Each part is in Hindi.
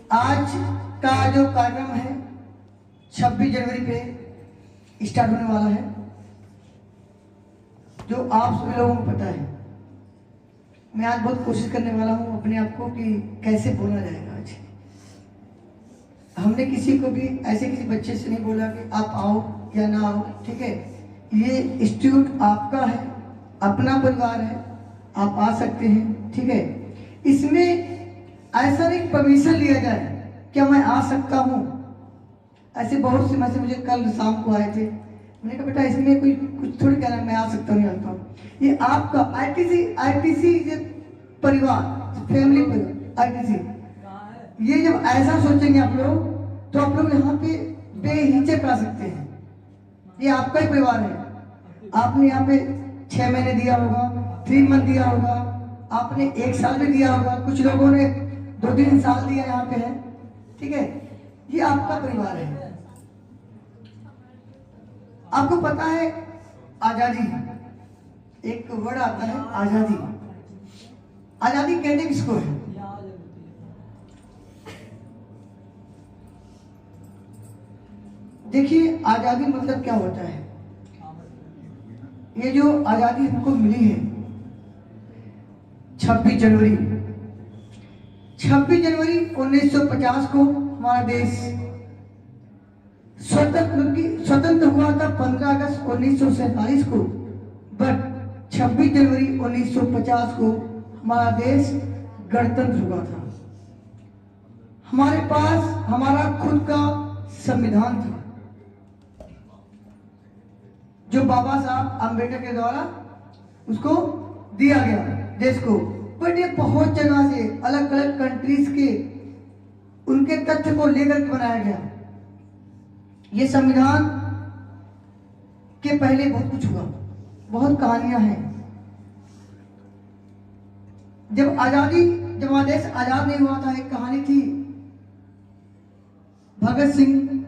आज का जो कार्यक्रम है 26 जनवरी पे स्टार्ट होने वाला है, जो आप सभी लोगों को पता है। मैं आज बहुत कोशिश करने वाला हूँ अपने आप को कि कैसे बोला जाएगा। आज हमने किसी को भी ऐसे किसी बच्चे से नहीं बोला कि आप आओ या ना आओ, ठीक है। ये इंस्टीट्यूट आपका है, अपना परिवार है, आप आ सकते हैं, ठीक है। इसमें ऐसा नहीं परमिशन लिया जाए क्या मैं आ सकता हूँ। ऐसे बहुत से मैसेज मुझे कल शाम को आए थे। मैंने कहा बेटा इसमें कोई कुछ थोड़ी कहना मैं आ सकता हूँ नहीं आता हूँ। ये आपका आईटीसी परिवार, फैमिली परिवार आईटीसी, ये जब ऐसा सोचेंगे आप लोग तो आप लोग यहाँ पे बेहिचक आ सकते हैं। ये आपका ही परिवार है। आपने यहाँ पे 6 महीने दिया होगा, 3 मंथ दिया होगा, आपने 1 साल में दिया होगा, कुछ लोगों ने 2-3 साल दिया यहाँ पे है, ठीक है। ये आपका परिवार है। आपको पता है आजादी, एक वर्ड आता है आजादी। आजादी कहते किसको है? देखिए आजादी मतलब क्या होता है। ये जो आजादी हमको मिली है 26 जनवरी 1950 को हमारा देश स्वतंत्र हुआ था 15 अगस्त 1947 को। बट 26 जनवरी 1950 को हमारा देश गणतंत्र हुआ था। हमारे पास हमारा खुद का संविधान था जो बाबा साहब अम्बेडकर के द्वारा उसको दिया गया देश को। बट ये बहुत जगह से अलग अलग कंट्रीज के उनके तथ्य को लेकर के बनाया गया। ये संविधान के पहले बहुत कुछ हुआ, बहुत कहानियां हैं। जब हमारा देश आजाद नहीं हुआ था, एक कहानी थी भगत सिंह,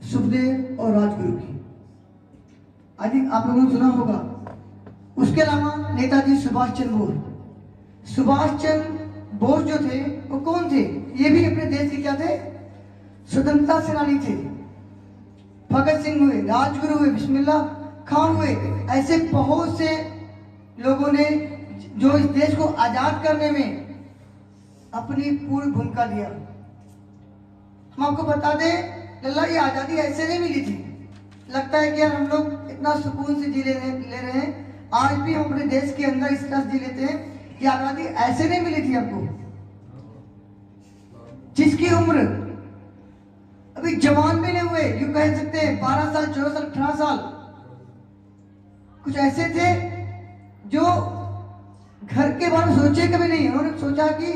सुखदेव और राजगुरु की। आई थिंक आप लोगों ने सुना होगा। उसके अलावा नेताजी सुभाष चंद्र बोस जो थे वो कौन थे? ये भी अपने देश के क्या थे? स्वतंत्रता सेनानी थे। भगत सिंह हुए, राजगुरु हुए, बिस्मिल्लाह खान हुए। ऐसे बहुत से लोगों ने जो इस देश को आजाद करने में अपनी पूरी भूमिका दिया। हम आपको बता दें लल्ला, ये आजादी ऐसे नहीं मिली थी। लगता है कि यार हम लोग इतना सुकून से जी ले रहे हैं। आज भी हम अपने देश के अंदर इस तरह जी लेते हैं कि आजादी ऐसे नहीं मिली थी हमको। जिसकी उम्र अभी जवान भी नहीं हुए, यूं कह सकते हैं 12 साल, 14 साल, 18 साल, कुछ ऐसे थे जो घर के बारे में सोचे कभी नहीं। उन्होंने सोचा कि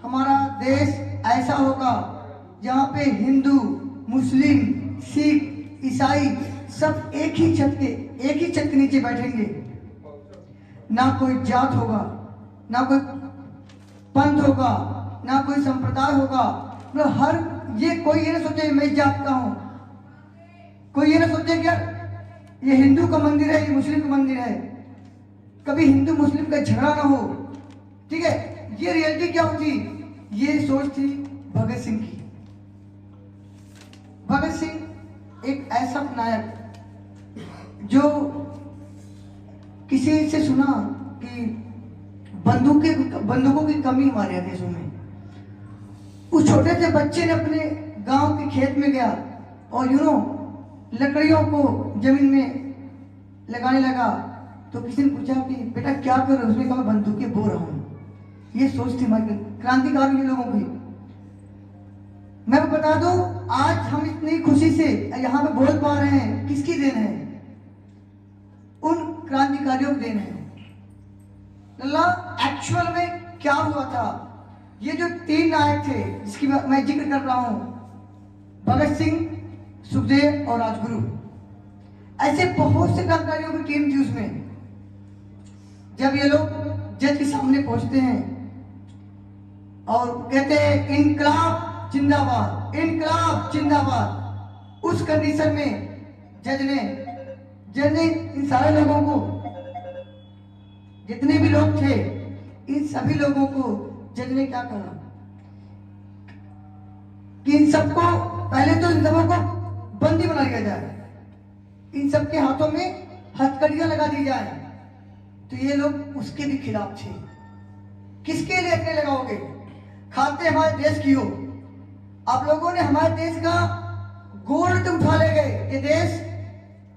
हमारा देश ऐसा होगा जहां पे हिंदू, मुस्लिम, सिख, ईसाई सब एक ही छत के नीचे बैठेंगे। ना कोई जात होगा, ना कोई पंथ होगा, ना कोई संप्रदाय होगा। मतलब हर कोई ये ना सोचे मैं इस जात का हूं, कोई ये ना सोचे कि ये हिंदू का मंदिर है, ये मुस्लिम का मंदिर है, कभी हिंदू मुस्लिम का झगड़ा ना हो, ठीक है। ये रियलिटी क्या होती? ये सोच थी भगत सिंह की। भगत सिंह एक ऐसा नायक जो किसी से सुना कि बंदूकों की कमी हमारे देशों में। उस छोटे से बच्चे ने अपने गांव के खेत में गया और लकड़ियों को जमीन में लगाने लगा। तो किसी ने पूछा कि बेटा क्या कर रहे हो? उसने कहा मैं बंदूकें बो रहा हूं। ये सोच थी हमारी क्रांतिकारी लोगों की। मैं बता दूं, आज हम इतनी खुशी से यहाँ पे बोल पा रहे हैं, किसकी देन है? उन क्रांतिकारियों की देन है। अल्लाह एक्चुअल में क्या हुआ था? ये जो 3 नायक थे जिसकी मैं जिक्र कर रहा हूं, भगत सिंह, सुखदेव और राजगुरु, ऐसे बहुत से क्रांतिकारियों की टीम थी उसमें। जब ये लोग जज के सामने पहुंचते हैं और कहते हैं इनकलाब जिंदाबाद, इनकलाब जिंदाबाद, उस कंडीशन में जज ने इन सारे लोगों को, जितने भी लोग थे, इन सभी लोगों को जज ने क्या कहा कि इन सबको पहले तो इन सबों को बंदी बना लिया जाए, इन सबके हाथों में हथकड़ियां लगा दी जाए। तो ये लोग उसके भी खिलाफ थे। किसके लिए अपने लगाओगे? खाते हमारे देश की हो। आप लोगों ने हमारे देश का गोल्ड तो उठा ले गए। ये देश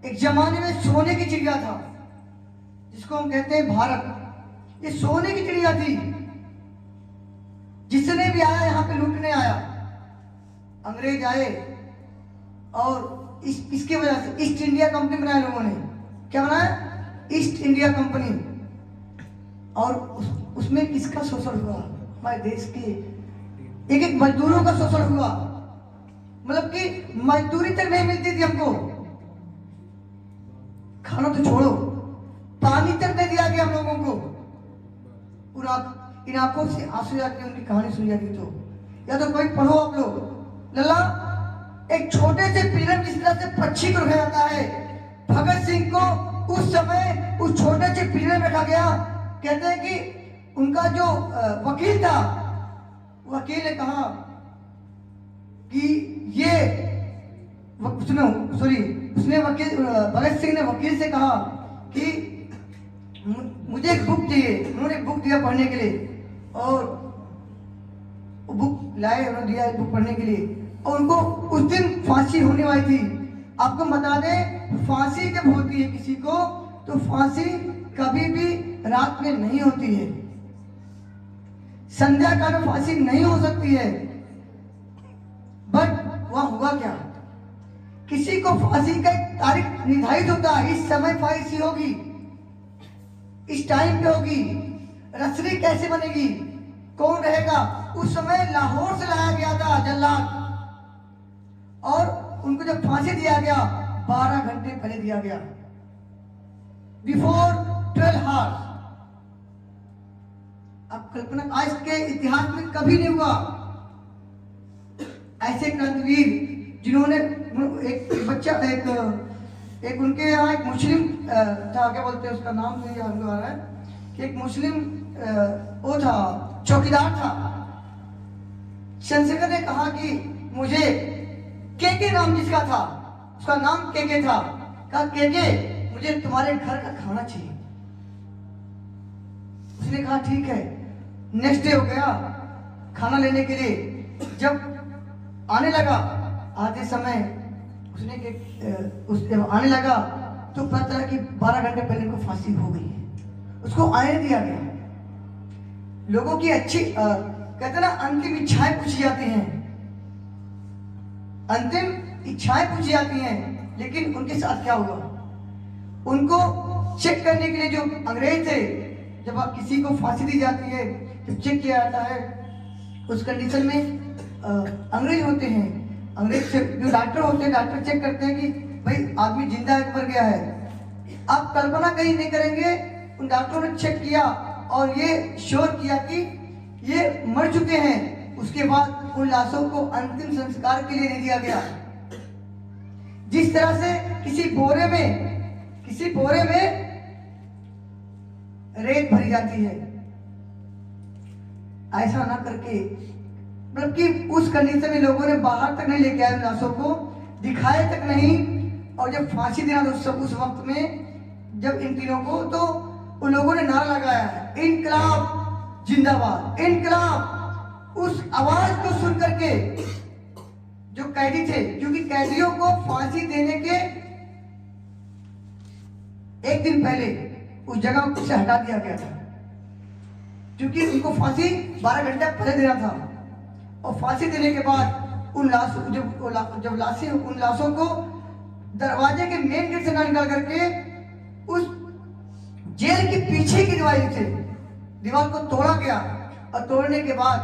एक जमाने में सोने की चिड़िया था, जिसको हम कहते हैं भारत। ये सोने की चिड़िया थी। जिसने भी आया यहाँ पे लूटने आया, अंग्रेज आए और इसकी वजह से ईस्ट इंडिया कंपनी बनाया लोगों ने। क्या बनाया? East India company. और उसमें किसका शोषण हुआ? हमारे देश के एक एक मजदूरों का शोषण हुआ। मतलब कि मजदूरी तक नहीं मिलती थी हमको, खाना तो छोड़ो, पानी तक नहीं दिया गया हम लोगों को। इन आंखों से आंसू आके उनकी कहानी सुनी जाती। तो या तो कोई पढ़ो आप लोग। लल्ला, एक छोटे से पिलर जिस तरह से पक्षी को रखा जाता है, भगत सिंह को उस समय उस छोटे से पिलर में रखा गया। कहते हैं कि उनका जो वकील था, वकील ने कहा कि ये उसने वकील भगत सिंह ने वकील से कहा कि मुझे एक बुक चाहिए। उन्होंने बुक दिया पढ़ने के लिए और बुक लाए, उन्होंने दिया बुक पढ़ने के लिए। और उनको उस दिन फांसी होने वाली थी। आपको बता दें, फांसी जब होती है किसी को, तो फांसी कभी भी रात में नहीं होती है। संध्या काल में फांसी नहीं हो सकती है। बट वहां हुआ क्या? किसी को फांसी का एक तारीख निर्धारित होता है, इस समय फांसी होगी, इस टाइम पे होगी। रसरी कैसे बनेगी? कौन रहेगा? उस समय लाहौर से लाया गया था जल्लाद, और उनको जब फांसी दिया गया 12 घंटे पहले दिया गया, बिफोर 12 आवर्स। अब कल्पना, आज के इतिहास में कभी नहीं हुआ ऐसे क्रांतिवीर जिन्होंने एक बच्चा एक उनके यहाँ एक मुस्लिम था, क्या बोलते हैं उसका नाम नहीं याद आ रहा है, कि एक मुस्लिम वो था, चौकीदार था। चंद्रशेखर ने कहा कि मुझे के नाम जिसका था, उसका नाम के था, कहा के मुझे तुम्हारे घर का खाना चाहिए। उसने कहा ठीक है। नेक्स्ट डे हो गया खाना लेने के लिए। जब आने लगा, आते समय उसने आने लगा तो पता चला कि 12 घंटे पहले उनको फांसी हो गई है। उसको आने दिया गया। लोगों की अच्छी कहते ना, अंतिम इच्छाएं पूछी जाती हैं, अंतिम इच्छाएं पूछी जाती हैं। लेकिन उनके साथ क्या हुआ? उनको चेक करने के लिए जो अंग्रेज थे, जब आप किसी को फांसी दी जाती है, जब चेक किया जाता है, उस कंडीशन में अंग्रेज होते हैं, अंग्रेज से जो डॉक्टर होते हैं, डॉक्टर चेक करते हैं कि भाई आदमी जिंदा है मर गया है। आप कल्पना कहीं नहीं करेंगे, उन डॉक्टरों ने चेक किया और ये श्योर किया कि ये मर चुके हैं। उसके बाद उन लाशों को अंतिम संस्कार के लिए दे दिया गया। जिस तरह से किसी बोरे में रेत भरी जाती है, ऐसा ना करके, मतलब कि उस कंडीशन में लोगों ने बाहर तक नहीं लेके आए लाशों को, दिखाए तक नहीं। और जब फांसी देना था उस वक्त में, जब इन तीनों को, तो उन लोगों ने नारा लगाया है, इनकलाब जिंदाबाद, इनकलाब। उस आवाज को सुन करके जो कैदी थे, क्योंकि कैदियों को फांसी देने के एक दिन पहले उस जगह से हटा दिया गया था, क्योंकि उनको फांसी 12 घंटे पहले देना था। और फांसी देने के बाद उन लाशों उन लाशों को दरवाजे के मेन गेट से ना निकाल करके उस जेल के पीछे की दीवार को तोड़ा गया। और तोड़ने के बाद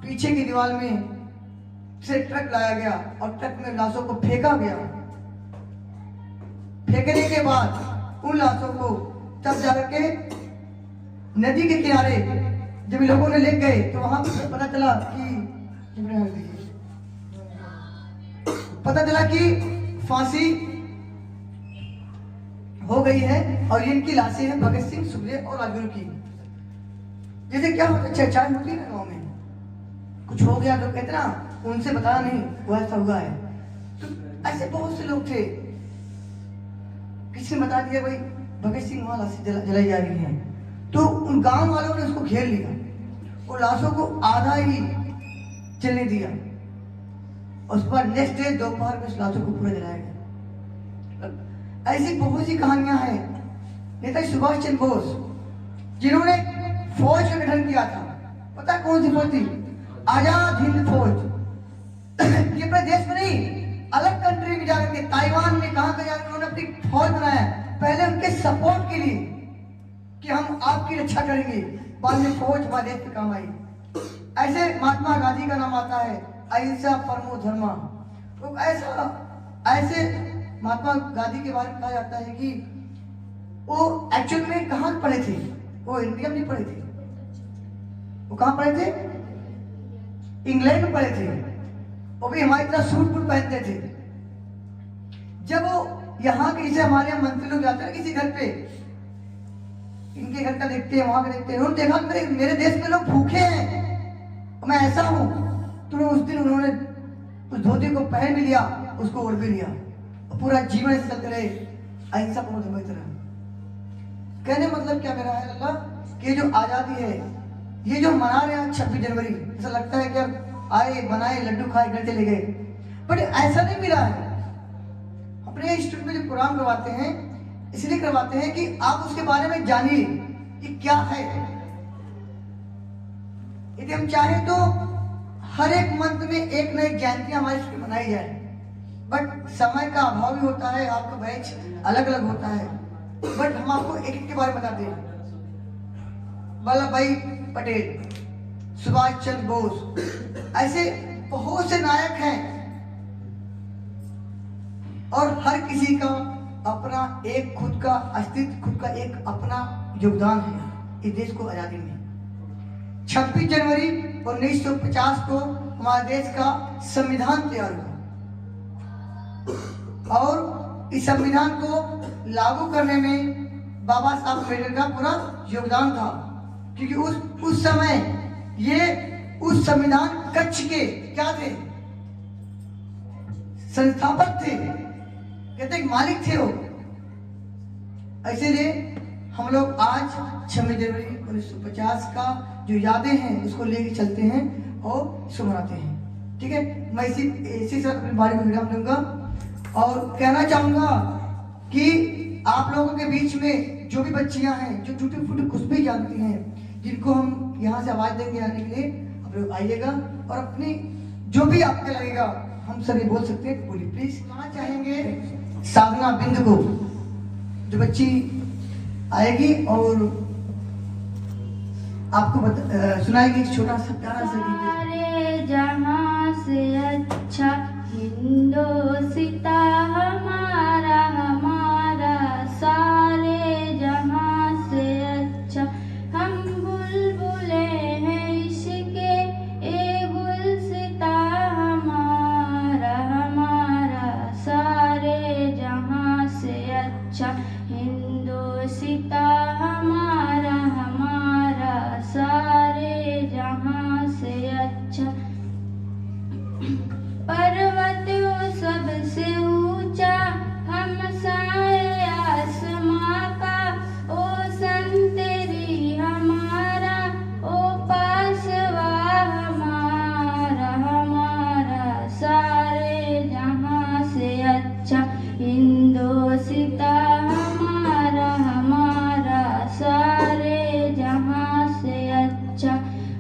पीछे की दीवार में से ट्रक लाया गया और ट्रक में लाशों को फेंका गया। फेंकने के बाद उन लाशों को तब जाकर के नदी के किनारे जब लोगों ने ले गए, तो वहां पता चला कि फांसी हो गई है। और इनकी लाशें हैं भगत सिंह, सुखदेव और राजगुरु की। जैसे क्या होता है, चर्चाएं होती है ना गाँव में, कुछ हो गया तो कहते ना उनसे बताया नहीं वो ऐसा हुआ है। तो ऐसे बहुत से लोग थे, किसी ने बता दिया भाई भगत सिंह वहां लाशें जलाई जा रही हैं, तो उन गांव वालों ने उसको घेर लिया, वो लाशों को आधा ही चलने दिया। उस पर नेक्स्ट डे दोपहर में उस लाशों को पूरा जलाया गया। ऐसी बहुत सी कहानियां हैं। नेताजी सुभाष चंद्र बोस जिन्होंने फौज का गठन किया था, पता है कौन सी फौज थी? आजाद हिंद फौज। ये अपने देश में नहीं, अलग कंट्री में जाकर के, ताइवान में कहां पे जाकर उन्होंने अपनी फौज बनाया, पहले उनके सपोर्ट के लिए कि हम आपकी रक्षा करेंगे, बाद में फौज हमारे देश पे काम आई। ऐसे महात्मा गांधी का नाम आता है, अहिंसा परमो धर्मा। तो ऐसे महात्मा गांधी के बारे में कहा जाता है कि वो एक्चुअल में कहाँ पढ़े थे? वो इंडिया में नहीं पढ़े थे, वो कहाँ पढ़े थे? इंग्लैंड में पढ़े थे। वो भी हमारी तरह सूट बूट पहनते थे। जब वो यहाँ के, जैसे हमारे यहाँ मंत्री लोग जाते हैं किसी घर पे, इनके घर का देखते हैं, वहां का देखते हैं, उन्होंने देखा मेरे देश में लोग भूखे हैं, मैं ऐसा हूं, तो उस दिन उन्होंने उस धोती को पहन भी लिया, उसको ओढ़ भी लिया, और पूरा जीवन ऐसे चलते रहे अहिंसा को तरह। कहने मतलब क्या मेरा है अल्लाह, कि जो आजादी है, ये जो मना रहे हैं 26 जनवरी, ऐसा लगता है कि आए बनाए लड्डू खाए घर चले गए, बट ऐसा नहीं मिला है। अपने इंस्टीट्यूट में जो प्रोग्राम करवाते हैं इसलिए करवाते हैं कि आप उसके बारे में जानिए कि क्या है। यदि हम चाहें तो हर एक मंथ में एक नई जयंती हमारी स्कूल मनाई जाए, बट समय का अभाव भी होता है, आपका बैच अलग अलग होता है, बट हम आपको एक एक के बारे में बताते हैं। वल्लभ भाई पटेल, सुभाष चंद्र बोस, ऐसे बहुत से नायक हैं, और हर किसी का अपना एक खुद का अस्तित्व, खुद का एक अपना योगदान है इस देश को आजादी में। 26 जनवरी 1950 को हमारे देश का संविधान तैयार हुआ, और इस संविधान को लागू करने में बाबा साहब अम्बेडकर का पूरा योगदान था, क्योंकि उस समय ये उस संविधान कक्ष के क्या थे? संस्थापक थे, कहते मालिक थे वो। इसीलिए हम लोग आज 26 जनवरी 1950 का जो यादें हैं उसको लेके चलते हैं और इसको मनाते हैं। ठीक है, मैं इसी से अपने बारे में विराम दूंगा और कहना चाहूंगा कि आप लोगों के बीच में जो भी बच्चियां हैं जो टूटी फूटी कुछ भी जानती हैं, जिनको हम यहाँ से आवाज देंगे आने के लिए, आप लोग आइएगा और अपनी जो भी आपके लगेगा हम सभी बोल सकते हैं, बोलिए प्लीज। कहना चाहेंगे साधना बिंद को, जो बच्ची आएगी और आपको सुनाएगी एक छोटा सा प्यारा सा गीत। सारे जहां से अच्छा हिंदोसिता हमारा हमारा, सारे जहां से अच्छा हम बुलबुले हैं इसके, ए गुलसिता हमारा हमारा, सारे जहां से अच्छा हिंदोसिता हमारा हमारा, सारे जहां से अच्छा। पर्वत वो सबसे ऊंचा हम सारे आसमां का, ओ सन तेरी हमारा, ओ पासवा हमारा हमारा, सारे जहां से अच्छा हिंदोसिता हमारा हमारा, सारे जहां से अच्छा।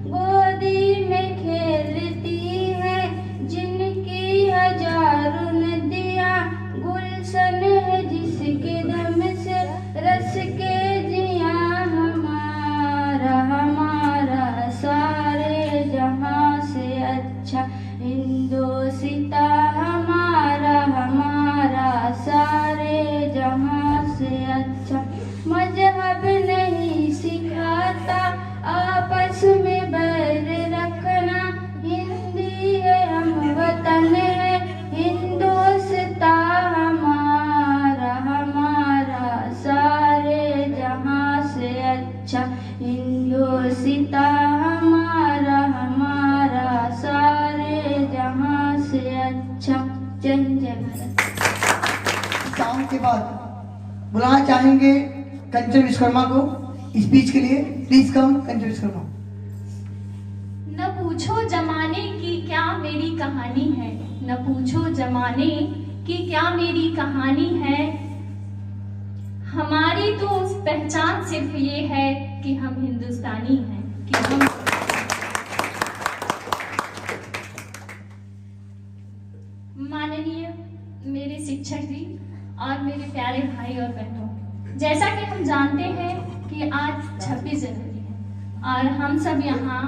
गोदी में खेलती है जिनकी हजारों नदियाँ, गुलशन है जिसके दम से रस के जिया हमारा हमारा, सारे जहां से अच्छा हिंदोसिता हमारा हमारा, सारे जहां से अच्छा। मजहब नहीं सिखाता आपस में बैर रखना, हिंदी है हम वतन है हिंदोसिता हमारा हमारा, सारे जहां से अच्छा हिंदोसिता हमारा हमारा, सारे जहां रक्षा। जय हिंद जय भारत। सॉन्ग के बाद बुलाना चाहेंगे कंचन विश्वकर्मा को स्पीच के लिए। प्लीज कम कंचन विश्वकर्मा। न पूछो जमाने की क्या मेरी कहानी है, न पूछो जमाने की क्या मेरी कहानी है। हमारी तो पहचान सिर्फ ये है कि हम हिंदुस्तानी हैं, कि हम माननीय मेरे शिक्षक जी और मेरे प्यारे भाई और बहनों, जैसा कि हम जानते हैं कि आज 26 जनवरी है और हम सब यहाँ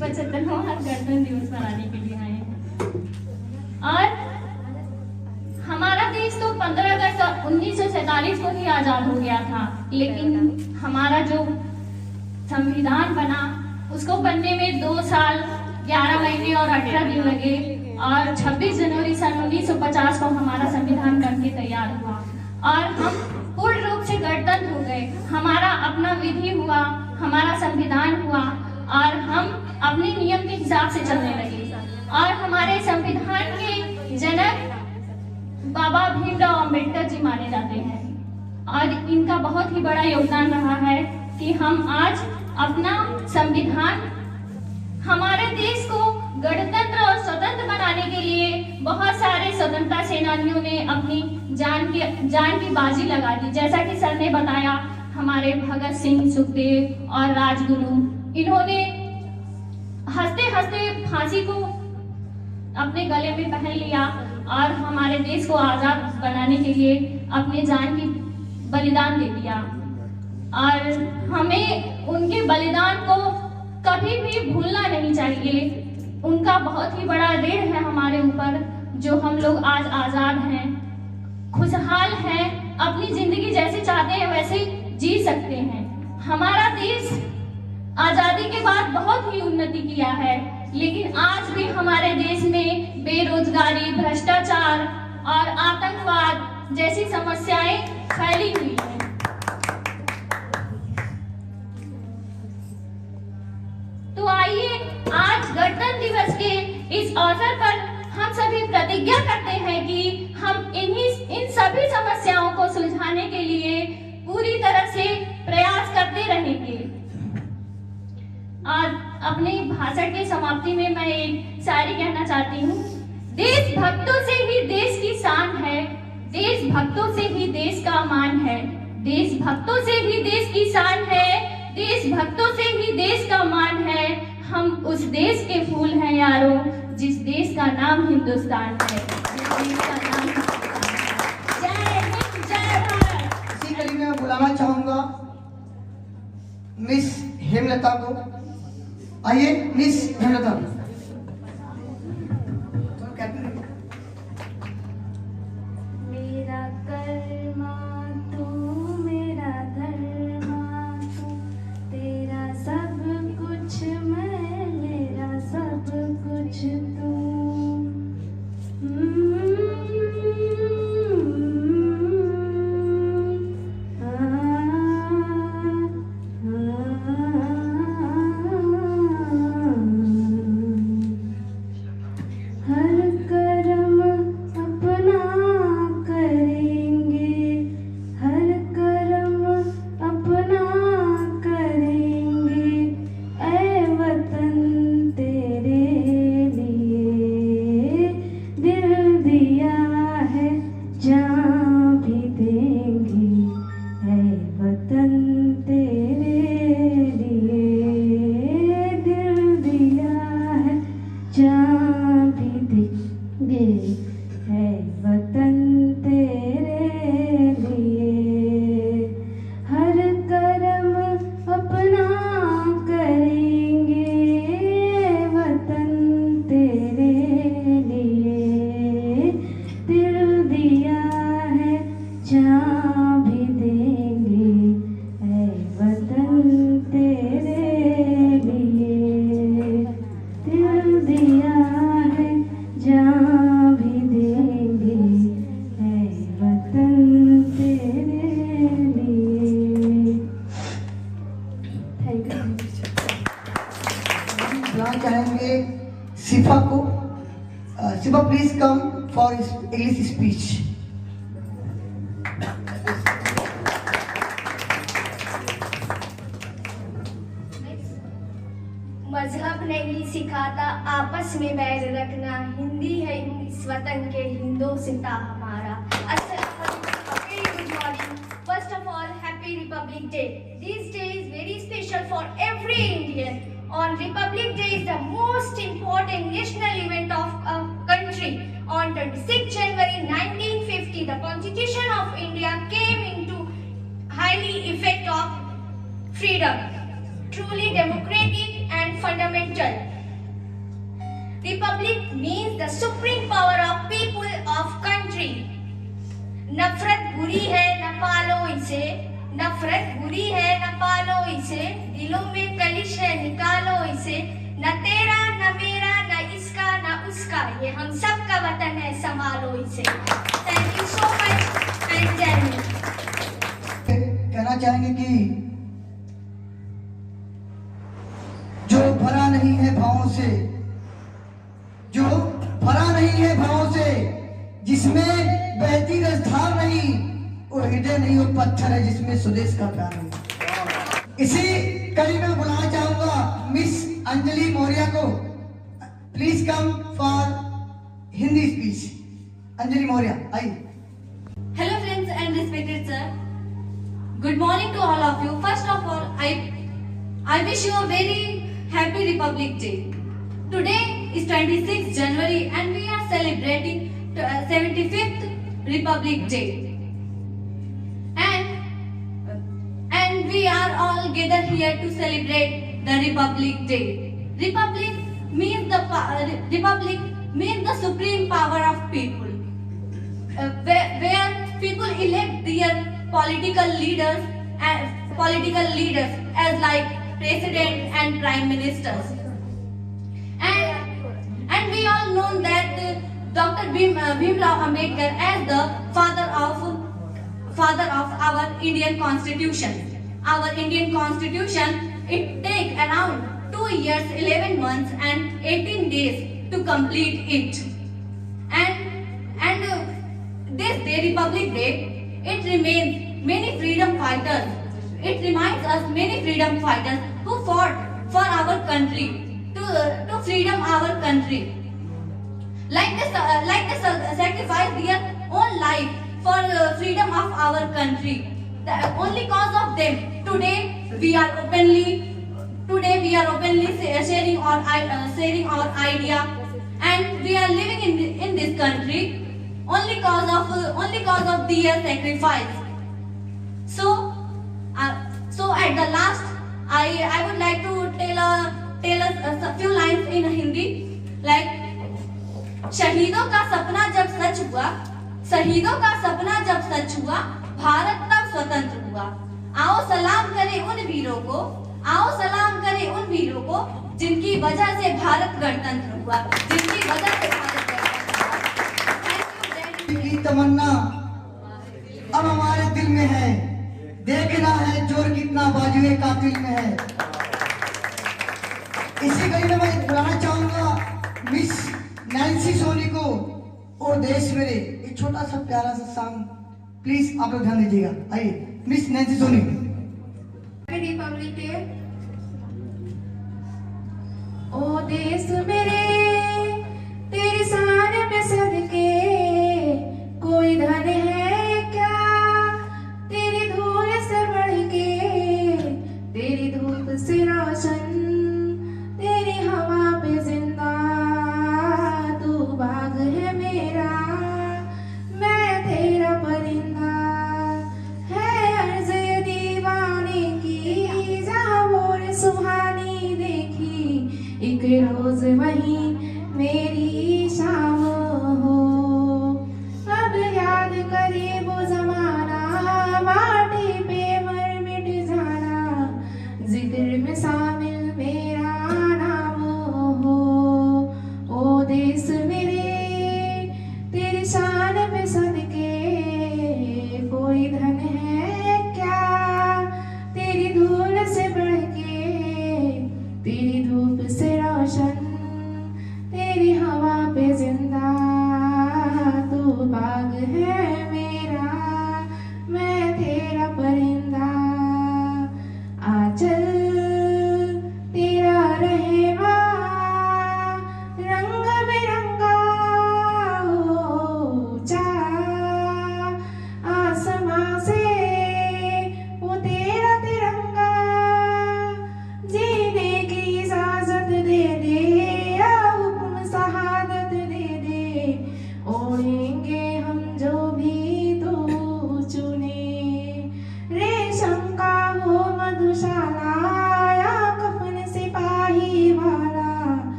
75वां गणतंत्र दिवस मनाने के लिए आए हैं। और हमारा देश तो 15 अगस्त 1947 को ही आजाद हो गया था, लेकिन हमारा जो संविधान बना उसको बनने में 2 साल 11 महीने और 18 दिन लगे और 26 जनवरी सन 1950 को हमारा संविधान बनके तैयार हुआ और हम पूर्ण रूप से गणतंत्र हो गए। हमारा अपना विधि हुआ, हमारा संविधान हुआ और हम अपने नियम के हिसाब से चलने लगे। और हमारे संविधान के जनक बाबा भीमराव अंबेडकर जी माने जाते हैं और इनका बहुत ही बड़ा योगदान रहा है कि हम आज अपना संविधान, हमारे देश को गणतंत्र और स्वतंत्र बनाने के लिए बहुत सारे स्वतंत्रता सेनानियों ने अपनी जान की बाजी लगा दी। जैसा कि सर ने बताया, हमारे भगत सिंह, सुखदेव और राजगुरु, इन्होंने हंसते हंसते फांसी को अपने गले में पहन लिया और हमारे देश को आजाद बनाने के लिए अपने जान की बलिदान दे दिया। और हमें उनके बलिदान को कभी भी भूलना नहीं चाहिए। उनका बहुत ही बड़ा ऋण है हमारे ऊपर, जो हम लोग आज आजाद हैं, खुशहाल हैं, अपनी जिंदगी जैसे चाहते हैं वैसे जी सकते हैं। हमारा देश आजादी के बाद बहुत ही उन्नति किया है, लेकिन आज भी हमारे देश में बेरोजगारी, भ्रष्टाचार और आतंकवाद जैसी समस्याएं फैली हुई हैं। तो आइए आज गणतंत्र दिवस के इस अवसर पर हम सभी प्रतिज्ञा करते हैं कि हम इन सभी समस्याओं को सुलझाने के लिए पूरी तरह से प्रयास करते रहेंगे। आज अपने भाषण की समाप्ति में मैं एक शायरी कहना चाहती हूँ। देशभक्तों से ही देश की शान है, देशभक्तों से ही देश का मान है, देशभक्तों से ही देश की शान है, देशभक्तों से ही देश का मान है। हम उस देश के फूल हैं यारो, जिस देश का नाम हिंदुस्तान है, जिस देश का नाम हिंदुस्तान है। जय हिंद जय भारत। इसी कड़ी में मैं बुलाना चाहूंगा मिस हेमलता को। आइए मिस हेमलता। मेरा कर्मा तू, मेरा धर्मा तू, तेरा सब कुछ मैं, मेरा सब कुछ तू। हर कर्म अपना करेंगे, हर कर्म अपना करेंगे, ऐ वतन तेरे लिए दिल दिया है, जान भी देंगे, ऐ वतन तेरे लिए दिल दिया है, जान भी देंगे, है वतन तेरे लिए। हर कर्म अपना करेंगे, वतन तेरे लिए दिल दिया है, जान भी देंगे, है वतन तेरे लिए दिल दिया है, जान भी देंगे, Shiva, please come for his English speech. मजहब नहीं सिखाता आपस में बैर रखना, हिंदी है इस वतन के हिंदोसिता हमारा। First of all, Happy Republic Day. This day is very special for every Indian. On Republic Day is the most important national event of a country. On 26 January 1950, the Constitution of India came into highly effect of freedom, truly democratic and fundamental. Republic means the supreme power of people of country. नफरत बुरी है न पालो इसे, नफरत बुरी है न पालो इसे, दिलों में कलिश है निकालो इसे, न तेरा न मेरा न इसका न उसका, ये हम सब का वतन है संभालो इसे। Thank you so much and जय हिंद। कहना चाहेंगे कि जो भरा नहीं है भावों से, जो भरा नहीं है भावों से, जिसमें बहती रसधार नहीं, वो हृदय नहीं, वो पत्थर है जिसमें स्वदेश का प्यार नहीं। इसी कड़ी में बुलाना चाहूंगा मिस अंजलि मौर्य को। Please come for Hindi speech. Anjali Maurya आइए। Hello friends and respected sir. Good morning to all of you. First of all, I wish you a very happy Republic Day. Today is 26th January and we are celebrating 75th Republic Day. And we are all gathered here to celebrate the Republic Day. Republic means the supreme power of people. Where people elect their political leaders as like president and prime ministers. And we all know that Dr. Bhimrao Ambedkar as the father of our Indian Constitution. Our Indian Constitution, it takes around 2 years, 11 months and 18 days to complete it. And this day, Republic Day, it remains many freedom fighters. It reminds us many freedom fighters who fought for our country, to freedom our country. Like they sacrificed their own life for freedom of our country. The only cause of them, today we are openly sharing our idea, and we are living in this country only cause of their sacrifice. So at the last, I would like to tell us a few lines in Hindi, like शहीदों का सपना जब सच हुआ, भारत तब स्वतंत्र हुआ। आओ सलाम करें उन वीरों को, जिनकी वजह से भारत गणतंत्र हुआ, की तमन्ना अब हमारे दिल में है, देखना है जोर कितना बाजुए कातिल में है। इसी कड़ी में मैं बुलाना चाहूंगा मिस नैन्सी सोनी को। ओ देश मेरे, एक छोटा सा प्यारा सा सॉन्ग प्लीज आप लोग ध्यान दीजिएगा। आइए miss Nancy Soni. Republic day. ओ देश मेरे, तेरी शान में सदके कोई धन है क्या, तेरी धूल से बढ़ के, तेरी धूप से रोशन, तेरी हवा पे जिंदा, तू बाग है मेरा, मैं तेरा परिंदा, है अर्ज़ दीवाने की, जहाँ मोर सुहानी देखी, एक रोज वहीं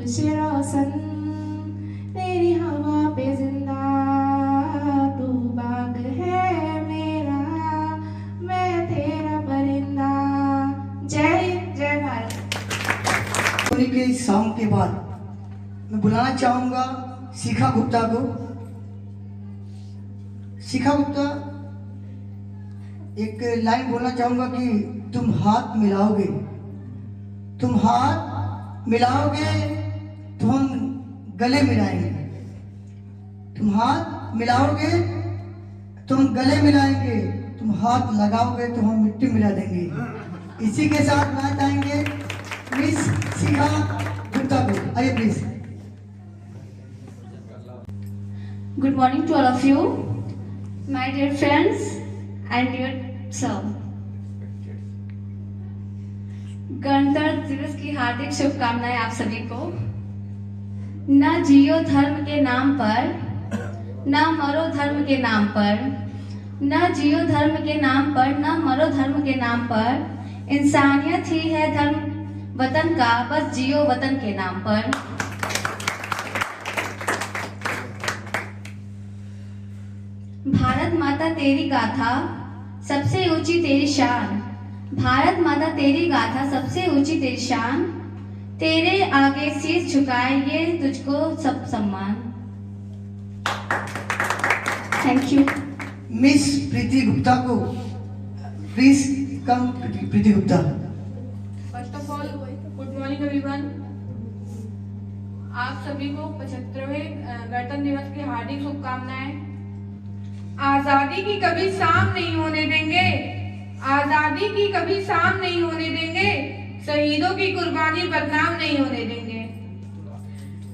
से रोशन, तेरी हवा पे जिंदा, तू बाग है मेरा, मैं तेरा परिंदा। जय हिंद, जय भारत। उन्हीं के इस सॉन्ग के बाद मैं बुलाना चाहूंगा शिखा गुप्ता को। शिखा गुप्ता, एक लाइन बोलना चाहूंगा कि तुम हाथ मिलाओगे, तुम हाथ मिलाओगे तो हम गले मिलाएंगे, तुम हाथ मिलाओगे तो हम गले मिलाएंगे, तुम हाथ लगाओगे तो हम मिट्टी मिला देंगे। इसी के साथ मैं चाहेंगे मिस शिखा गुप्ता को, आइए please. Good morning to all of you, my dear friends and dear sir. गणतंत्र दिवस की हार्दिक शुभकामनाएं आप सभी को। न जियो धर्म के नाम पर, न मरो धर्म के नाम पर, न जियो धर्म के नाम पर, न मरो धर्म के नाम पर। इंसानियत ही है धर्म वतन का, बस जियो वतन के नाम पर। भारत माता तेरी गाथा सबसे ऊंची तेरी शान, भारत माता तेरी गाथा सबसे ऊंची तेरी शान। तेरे आगे शीश झुकाए ये तुझको सब सम्मान। Thank you. मिस प्रीति गुप्ता को please come. Preeti Gupta. First of all good morning everyone. आप सभी को 75वें गणतंत्र दिवस की हार्दिक शुभकामनाएं। आजादी की कभी शाम नहीं होने देंगे, आजादी की कभी शाम नहीं होने देंगे, शहीदों की कुर्बानी बदनाम नहीं होने देंगे।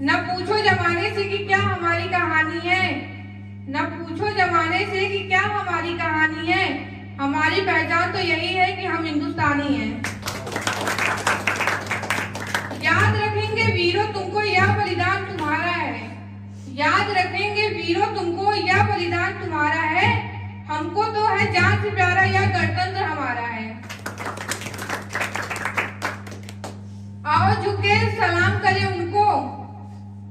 न पूछो जमाने से कि क्या हमारी कहानी है, न पूछो जमाने से कि क्या हमारी कहानी है, हमारी पहचान तो यही है कि हम हिंदुस्तानी हैं। याद रखेंगे वीरों तुमको यह बलिदान तुम्हारा है, याद रखेंगे वीरों तुमको यह बलिदान तुम्हारा है। हमको तो है जान से प्यारा यह गणतंत्र हमारा है। आओ झुके सलाम करें उनको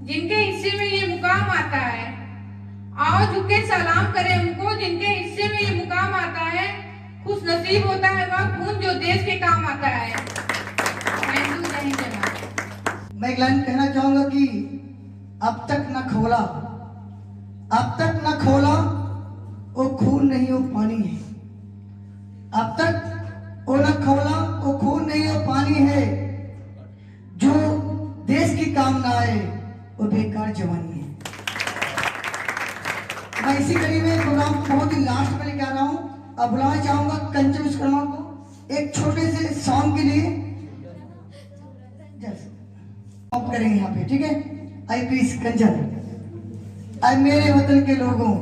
जिनके हिस्से में ये मुकाम आता है, आओ झुके सलाम करें उनको जिनके हिस्से में ये मुकाम आता है। खुश नसीब होता है वह खून जो देश के काम आता है। Thank you. जय हिंद, जय भारत। मैं एक लाइन कहना चाहूंगा कि अब तक न खोला, अब तक न खोला वो खून नहीं वो पानी है, अब तक वो न खोला वो खून नहीं वो पानी है। जो देश की काम ना आए वो बेकार जवानी है। मैं इसी कड़ी में प्रोग्राम बहुत ही लास्ट में लेके आ रहा हूँ। अब बुलाना चाहूंगा कंचन विश्वकर्मा को एक छोटे से सॉन्ग के लिए। ऑफ करेंगे यहाँ पे, ठीक है। आई प्लीज कंचन। आई मेरे वतन के लोगों,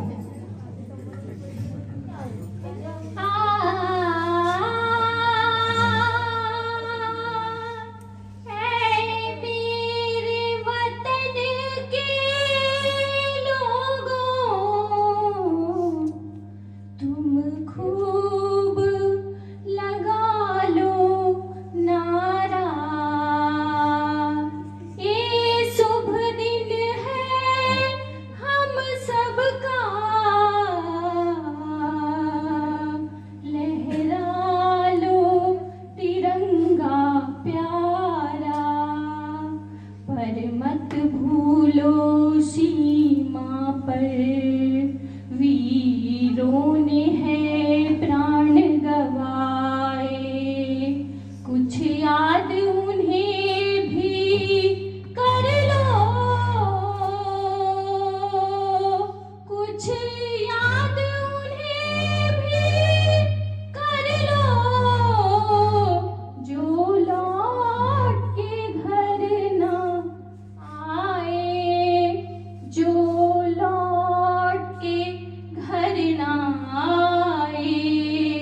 घर ना आए।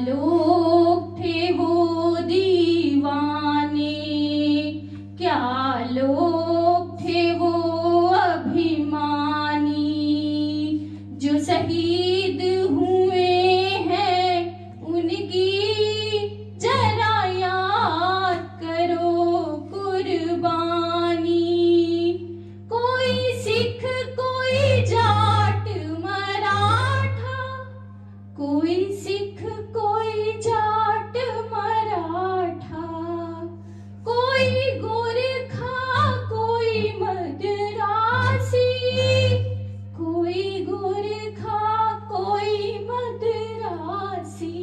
लोग थे वो दीवाने, क्या लोग थे वो अभिमानी, जो शहीद हुए हैं उनकी जरा याद करो कुर्बानी। कोई सिख कोई जाट मराठा, कोई सिख कोई जाट मराठा, कोई गोरखा कोई मद्रासी, कोई गोरखा कोई मद्रासी,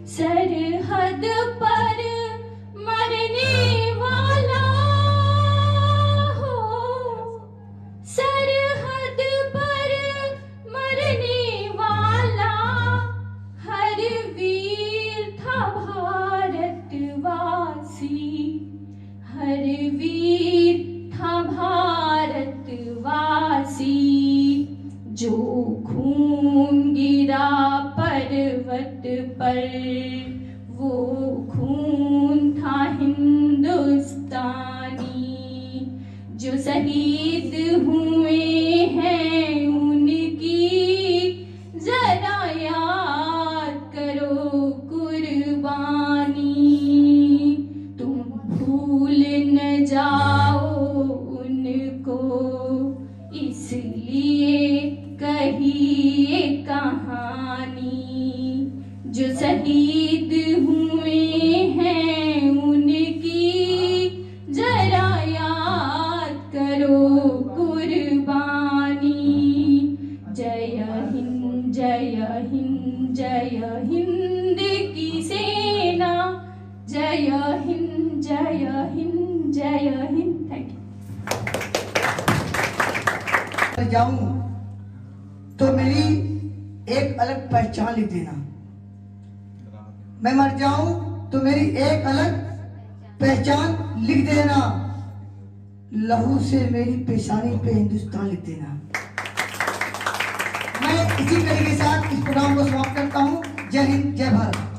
सरहद पर मरने वाला हो, सरहद पर मरने वाला हर वीर था भारतवासी, हर वीर था भारतवासी। जो खून गिरा पर्वत पर वो खून था हिंदुस्तानी, जो शहीद हुए हैं उनकी जरा याद करो कुर्बानी। तुम भूल न जाओ उनको इसलिए कही ये कहानी, जो शहीद हुए हैं उनकी जरा याद करो कुर्बानी। जय हिंद जय हिंद जय हिंद की सेना, जय हिंद जय हिंद जय हिंद। Thank you. जाऊं तो मेरी एक अलग पहचान लिख देना, मैं मर जाऊं तो मेरी एक अलग पहचान लिख देना, लहू से मेरी पेशानी पे हिंदुस्तान लिख देना। मैं इसी कड़ी के साथ इस प्रोग्राम को समाप्त करता हूं। जय हिंद जय भारत।